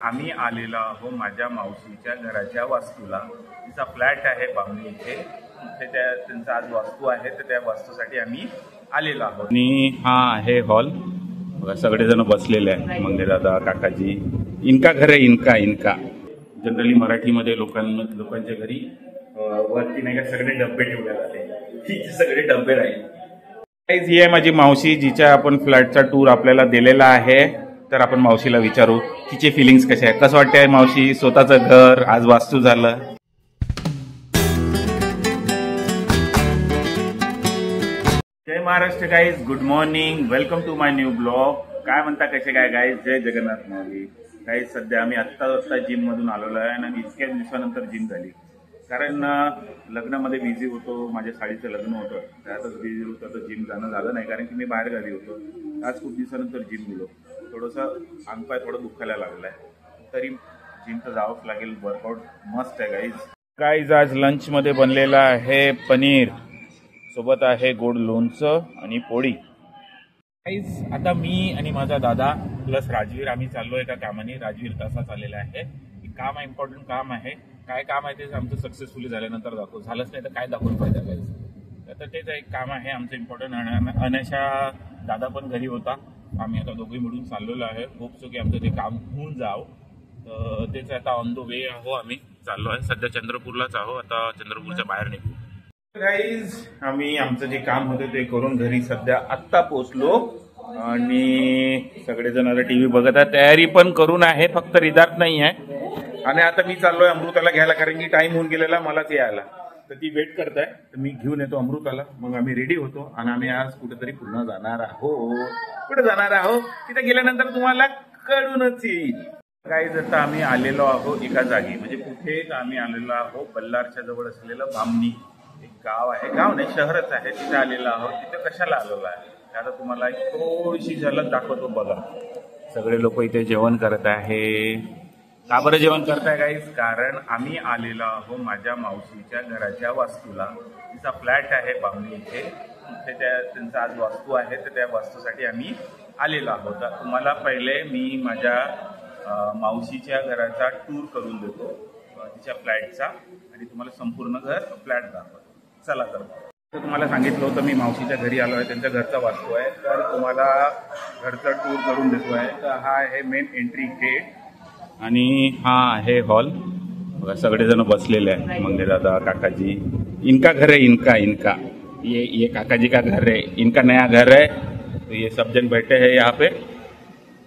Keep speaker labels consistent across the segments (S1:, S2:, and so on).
S1: आम्ही आलेलो आहो माझ्या मावशीच्या घराच्या वास्तूला. तिचा फ्लॅट आहे बामणी इथे. त्यांचा आज वास्तू आहे, तर त्या वास्तूसाठी आम्ही आलेलो आहोत. आणि हा आहे हॉल. बघा सगळेजण बसलेले आहे. मंगे दादा, काकाजी. इनका घर आहे. इनका जनरली मराठीमध्ये लोकांच्या घरी वरती नाही का सगळे डब्बे ठेवले जाते. तिचे सगळे डब्बे राहील. ही आहे माझी मावशी, जिच्या आपण फ्लॅटचा टूर आपल्याला दिलेला आहे. तर आपण मावशीला विचारू तिचे फिलिंग्स कसे आहे. कसं वाटतंय मावशी, स्वतःचं घर आज वास्तू झालं. जय Maharashtra guys, good morning, welcome to my new blog. काय म्हणता, कसे काय गाईज? जय जगन्नाथ माऊली. गाईज सध्या आम्ही आत्ता जिम मधून आलेलो आहे आणि इतक्या दिवसानंतर जिम झाली. कारण लग्नामध्ये बिझी होतो, माझ्या साडीचं लग्न होतं, त्यातच बिझी होतं, तर जिम जाणं झालं नाही. कारण की मी बाहेर गावी होतो. आज खूप दिवसानंतर जिम गेलो. थोडंसं अंगपाय थोडं दुखायला लागलं आहे, तरी जिम तर जावंच लागेल. वर्कआउट मस्त आहे गाईज. आज लंचमध्ये बनलेला आहे पनीर, सोबत आहे गोड लोणचं आणि पोळी. गाईज आता मी आणि माझा दादा प्लस राजवीर आम्ही चाललो एका कामाने. राजवीर तसा चाललेला आहे. काम आहे, इम्पॉर्टंट काम आहे. काय काम आहे ते आमचं सक्सेसफुली झाल्यानंतर दाखवू. झालंच नाही तर काय दाखवून पाहिजे गाईज. तर तेच एक काम आहे आमचं इम्पॉर्टंट. अनेशा दादा पण घरी होता. आम्ही आता दोघे मिळून चाललेलो आहे. होप सो की आमचं ते काम होऊन जावं. तर तेच आता ऑन द वे आहो. आम्ही चाललो आहे सध्या चंद्रपूरलाच आहो. आता चंद्रपूरच्या बाहेर निघू. गाईज आम्ही आमचं जे काम होतं ते करून घरी सध्या आत्ता पोचलो आणि सगळेजण आता टीव्ही बघत आहेत. तयारी पण करून आहे, फक्त रिदार्थ नाही आहे. आणि आता मी चाललोय अमृताला घ्यायला, कारण की टाइम होऊन गेलेला मलाच यायला. तर ती वेट करताय, तर मी घेऊन येतो अमृताला. मग आम्ही रेडी होतो आणि आम्ही आज कुठेतरी पुन्हा जाणार आहोत. कुठे जाणार आहोत तिथे गेल्यानंतर तुम्हाला कळूनच येईल. गाईज आता आम्ही आलेलो आहोत एका जागी. म्हणजे कुठे आम्ही आलेलो आहोत, बल्लारच्या जवळ असलेलं बामणी एक गाव आहे. गाव नाही, शहरच आहे. तिथे आलेलो आहोत. तिथे कशाला आलेलो आहे आता तुम्हाला एक थोडीशी झलक दाखवतो. बघा सगळे लोक इथे जेवण करत आहे. का बरं जेवण करताय गाईज? कारण आम्ही आलेलो आहोत माझ्या मावशीच्या घराच्या वास्तूला. तिचा फ्लॅट आहे बामणी इथे. त्यांचा आज वास्तू आहे, तर त्या वास्तूसाठी आम्ही आलेलो आहोत. तर तुम्हाला पहिले मी माझ्या मावशीच्या घराचा टूर करून देतो, तिच्या फ्लॅटचा, आणि तुम्हाला संपूर्ण फ्लॅट दाखवतो. चला तर तुम्हाला सांगितलं होतं मी मावशीच्या घरी आलो आहे. त्यांच्या घरचा वास्तू आहे, तर तुम्हाला घरचा टूर करून देतो आहे. तर हा आहे मेन एंट्री गेट आणि हा आहे हॉल. बघा सगळेजण बसलेले आहे. मंगे दादा, काकाजी. इनका घर है. इनका ये काकाजी का घर है. इनका नया घर है. तो ये सब जन बैठे हैं यहाँ पे.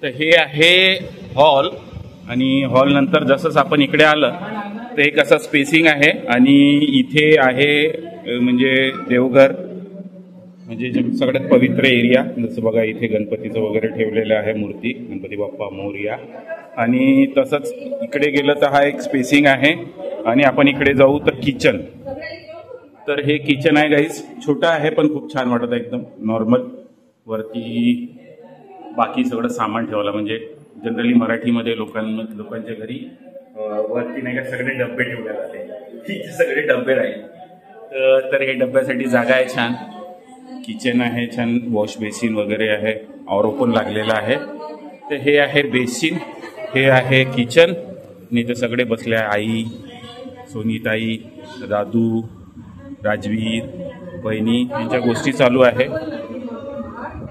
S1: तर हे आहे हॉल. आणि हॉल नंतर जसंच आपण इकडे आलं तर एक असं स्पेसिंग आहे. आणि इथे आहे म्हणजे देवघर, म्हणजे सगळ्यात पवित्र एरिया. जसं बघा इथे गणपतीचं वगैरे ठेवलेलं आहे, मूर्ती, गणपती बाप्पा मोरया. आणि तसंच इकडे गेलं तर हा एक स्पेसिंग आहे. आणि आपण इकडे जाऊ तर किचन. तर हे किचन आहे गाईज. छोटं आहे पण खूप छान वाटत आहे, एकदम नॉर्मल. वरती बाकी सगळं सामान ठेवलं, म्हणजे जनरली मराठीमध्ये लोकांच्या घरी वरती नाही का सगळे डब्बे ठेवले जाते. तिचे सगळे डब्बे राहील. तर हे डब्यासाठी जागा आहे. छान किचन आहे, छान वॉश बेसिन वगैरे आहे, और ओपन लागलेला आहे. तर हे आहे बेसिन, हे आहे किचन. आणि ते सगळे बसले आहे. आई, सोनीताई, दादू, राजवीर, बहिणी यांच्या गोष्टी चालू आहे.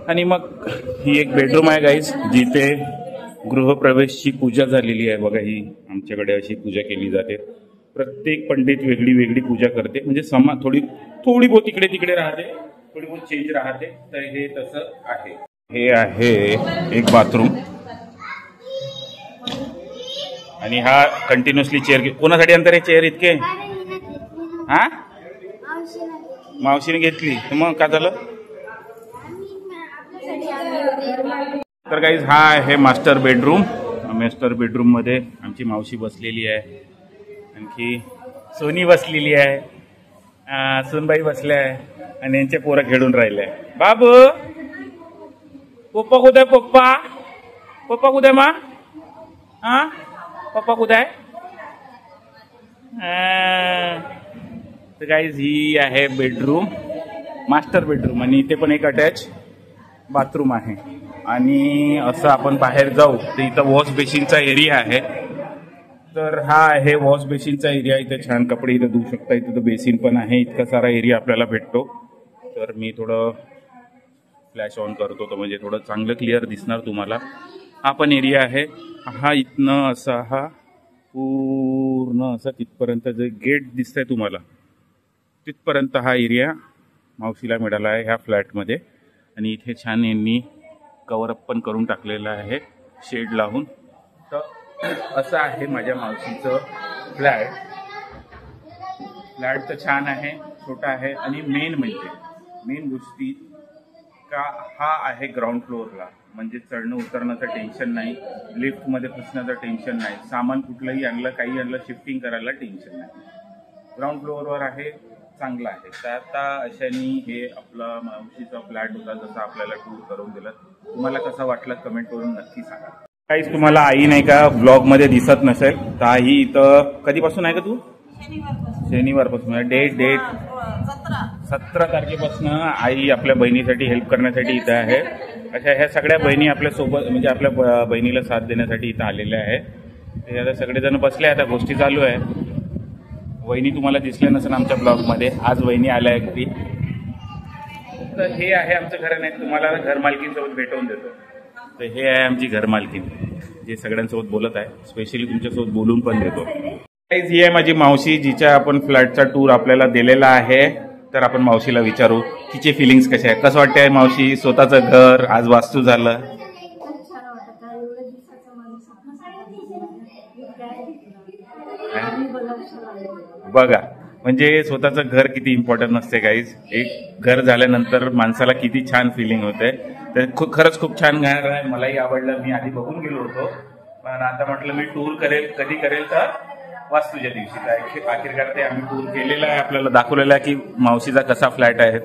S1: आणि मग ही एक बेडरूम आहे गाईज, जिथे गृहप्रवेशची पूजा झालेली आहे. बघा ही आमच्याकडे अशी पूजा केली जाते. प्रत्येक पंडित वेगळी वेगळी पूजा करते, म्हणजे थोडी बहुत इकडे तिकडे राहते, थोडी बहुत चेंज राहते. तर हे तसं आहे. हे आहे एक बाथरूम. आणि हा कंटिन्युअसली चेअर. कोणासाठी अंतर आहे चेअर इतके? हा मावशीने घेतली, तर मग काय झालं? तर गाईज हा आहे मास्टर बेडरूम. मास्टर बेडरूम मध्ये आमची मावशी बसलेली आहे, आणखी सोनी बसलेली आहे, सुनबाई बसल्या आहे, आणि यांचे पोरं खेळून राहिले. बाबू पप्पा कुठे? पप्पा कुठे? मा हा पप्पा कुठे आहे? तर गाईज ही आहे बेडरूम, मास्टर बेडरूम. आणि इथे पण एक अटॅच बाथरूम आहे. आणि असं आपण बाहेर जाऊ तर इथं वॉश बेसिनचा एरिया आहे. तर हा आहे वॉश बेसिनचा एरिया. इथे छान कपडे इथं धुवू शकता. इथं तर बेसिन पण आहे. इतका सारा एरिया आपल्याला भेटतो. तर मी थोडं फ्लॅश ऑन करतो तर म्हणजे थोडं चांगलं क्लिअर दिसणार तुम्हाला. हा पण एरिया आहे. हा इथनं असा हा पूर्ण असा तिथपर्यंत जे गेट दिसतंय तुम्हाला तिथपर्यंत हा एरिया मावशीला मिळाला आहे ह्या फ्लॅटमध्ये. आणि इथे छान यांनी कवरअप पण करून टाकलेलं आहे शेड लावून. तर असं आहे माझ्या मावशीचं फ्लॅट. फ्लॅट तर छान आहे, छोटा आहे. आणि मेन गोष्टी का हा आहे ग्राउंड फ्लोअरला. म्हणजे चढणं उतरण्याचं टेन्शन नाही, लिफ्टमध्ये फसण्याचं टेन्शन नाही, सामान कुठलंही आणलं काही आणलं शिफ्टिंग करायला टेन्शन नाही. ग्राउंड फ्लोअरवर आहे, चांगलं आहे. तर आता अशाने हे आपला मावशीचा फ्लॅट होता जसा आपल्याला टूर करून दिला. तुम्हाला कसं वाटलं कमेंट करून नक्की सांगा. काहीच तुम्हाला आई नाही का ब्लॉगमध्ये दिसत नसेल तर आई इथं कधीपासून आहे का तू? शनिवारपासून. डेट 17 तारखेपासून आई आपल्या बहिणीसाठी हेल्प करण्यासाठी इथं आहे. अशा ह्या सगळ्या बहिणी आपल्या सोबत म्हणजे आपल्या बहिणीला साथ देण्यासाठी इथं आलेल्या आहे. आता सगळेजण बसले. आता गोष्टी चालू आहे. वहिनी तुम्हाला दिसल्या नसेल आमच्या ब्लॉगमध्ये. आज वहिनी आल्या आहे घरी. तर हे आहे आमचं घर. नाही तुम्हाला घरमालकींसोबत भेटवून देतो. तर हे आहे आमची घरमालकीन जे सगळ्यांसोबत बोलत आहे. स्पेशली तुमच्यासोबत बोलून पण देतो. ही आहे माझी मावशी जिच्या आपण फ्लॅटचा टूर आपल्याला दिलेला आहे. तर आपण मावशीला विचारू तिचे फिलिंग्स कसे आहे. कसं वाटतंय मावशी स्वतःचं घर आज वास्तू झालं? बघा म्हणजे स्वतःचं घर किती इम्पॉर्टंट असते गाईज. एक घर झाल्यानंतर माणसाला किती छान फिलिंग होते. तर खरंच खूप छान घर आहे. मलाही आवडलं. मी आधी बघून गेलो होतो पण आता म्हटलं मी टूर कधी करेल तर वास्तूच्या दिवशी. आखिरकार ते आम्ही टूर केलेला आहे. आपल्याला दाखवलेला आहे की मावशीचा कसा फ्लॅट आहे.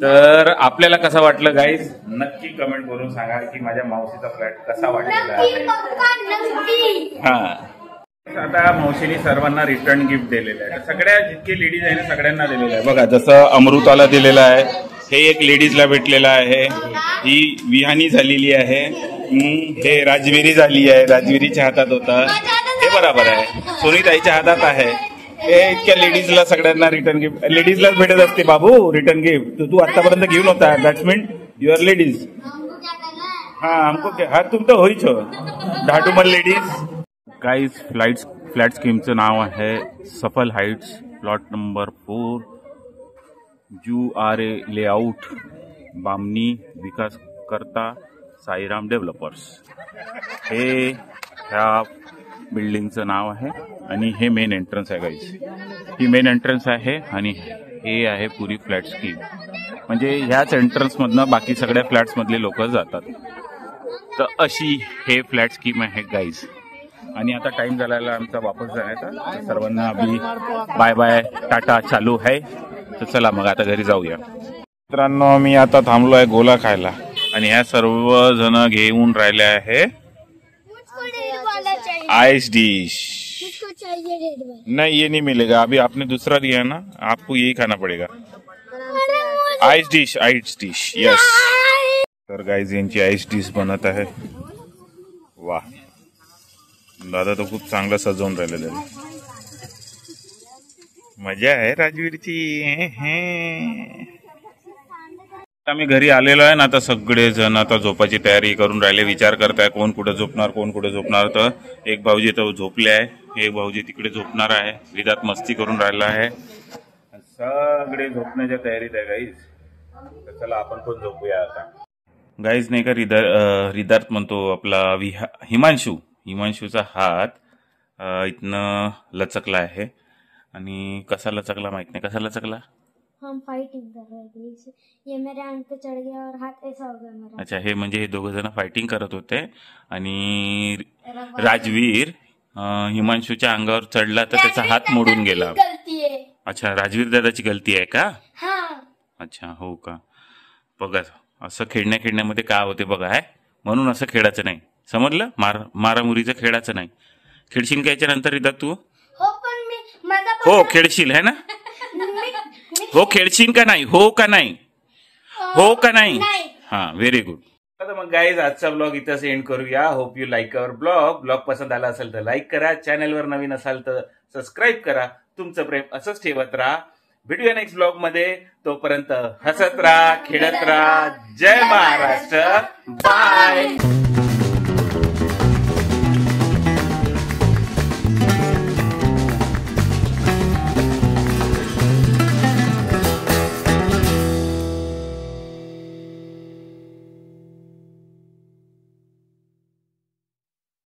S1: तर आपल्याला कसं वाटलं गाईज नक्की कमेंट करून सांगा की माझ्या मावशीचा फ्लॅट कसा वाटलेला आहे. हा आता मावशीने सर्वांना रिटर्न गिफ्ट दिलेलं आहे. सगळ्या जितके लेडीज आहे ना सगळ्यांना दिलेलं आहे. बघा जसं अमृताला दिलेलं आहे. हे एक लेडीजला भेटलेलं आहे. ही विहानी झालेली आहे. हे राजवीरी झाली आहे. राजवीरीच्या हातात होता हे बरोबर आहे. सोनीताईच्या हातात आहे. हे इतक्या लेडीजला सगळ्यांना रिटर्न गिफ्ट लेडीजलाच भेटत असते बाबू रिटर्न गिफ्ट. तू आतापर्यंत घेऊन होता. That's mean your ladies. हाँ हमको हाँ तुम तो होईच हो ढाटूमल लेडीज. गाइस फ्लॅट स्कीमचं नाव आहे Safal heights. Plot number 4 URA layout Bamani. विकासकर्ता साईराम डेव्हलपर्स. हे ह्या बिल्डिंगचं नाव आहे. आणि हे मेन एंट्रन्स आहे गाईज. ही मेन एंट्रन्स आहे आणि हे आहे पुरी फ्लॅट स्कीम. म्हणजे ह्याच एंट्रन्समधनं बाकी सगळ्या फ्लॅट्समधले लोक जातात. तर अशी हे फ्लॅट स्कीम आहे गाईज. आणि आता टाइम झालेला आमचा वापस जाण्याचा. सर्वांना अभि बाय बाय टाटा चालू आहे. तर चला मग आता घरी जाऊया. मित्रांनो मी आता थांबलो आहे गोला खायला आणि ह्या सर्व जण घेऊन राहिले आहे आइस डिश. नहीं ये नहीं मिलेगा अभी. आपने दूसरा दिया ना आपको यही खाना पड़ेगा. Ice dish yes. तर गाइस यांची आइस डिश बनत आहे. वा दादा तो खूप चांगलं सजवून राहिलेलं आहे. मजा आहे राजवीरची. आम्ही घरी आलेलो आहे ना. आता सगळे जण आता झोपाची तयारी करून राहिले. विचार करताय कोण कुठे झोपणार. तर एक भाऊजी तर झोपले आहे. एक भाऊजी तिकडे झोपणार आहे. विदात मस्ती करून राहिला आहे. सगळे झोपण्याच्या तयारीत आहे गाईज. तर चला आपण पण झोपूया आता. गाईज नाही का रिदार्थ म्हणतो आपला हिमांशूचा हात इथनं लचकला आहे. आणि कसा लचकला माहित नाही. कसा लचकला?
S2: हम फाइटिंग कर रहे थे. ये मेरे आंख पे चढ़ गया और हाथ ऐसा हो गया मेरा.
S1: अच्छा हे म्हणजे हे दोघं जण फायटिंग करत होते आणि राजवीर हिमांशूच्या अंगावर चढला तर त्याचा हात मोडून गेला. अच्छा राजवीर दादाची गलती आहे का? अच्छा हो का. बघा असं खेळण्यामध्ये काय होते बघा. आहे म्हणून असं खेळायचं नाही. समजलं? मारामुरीचं खेळायचं नाही. खेळशील का याच्यानंतर रिदा तू? हो खेळशील है ना. हो खेळशील का नाही? हो का नाही? हो का नाही? हा व्हेरी गुड. तर मग गाईज आजचा ब्लॉग इथंच एंड करूया. Hope you like our blog पसंत आला असेल तर लाईक करा, चॅनलवर नवीन असाल तर सबस्क्राईब करा. तुमचं प्रेम असंच ठेवत राहा. भेटूया नेक्स्ट ब्लॉग मध्ये. तोपर्यंत हसत राहा, खेळत राहा. जय महाराष्ट्र. बाय.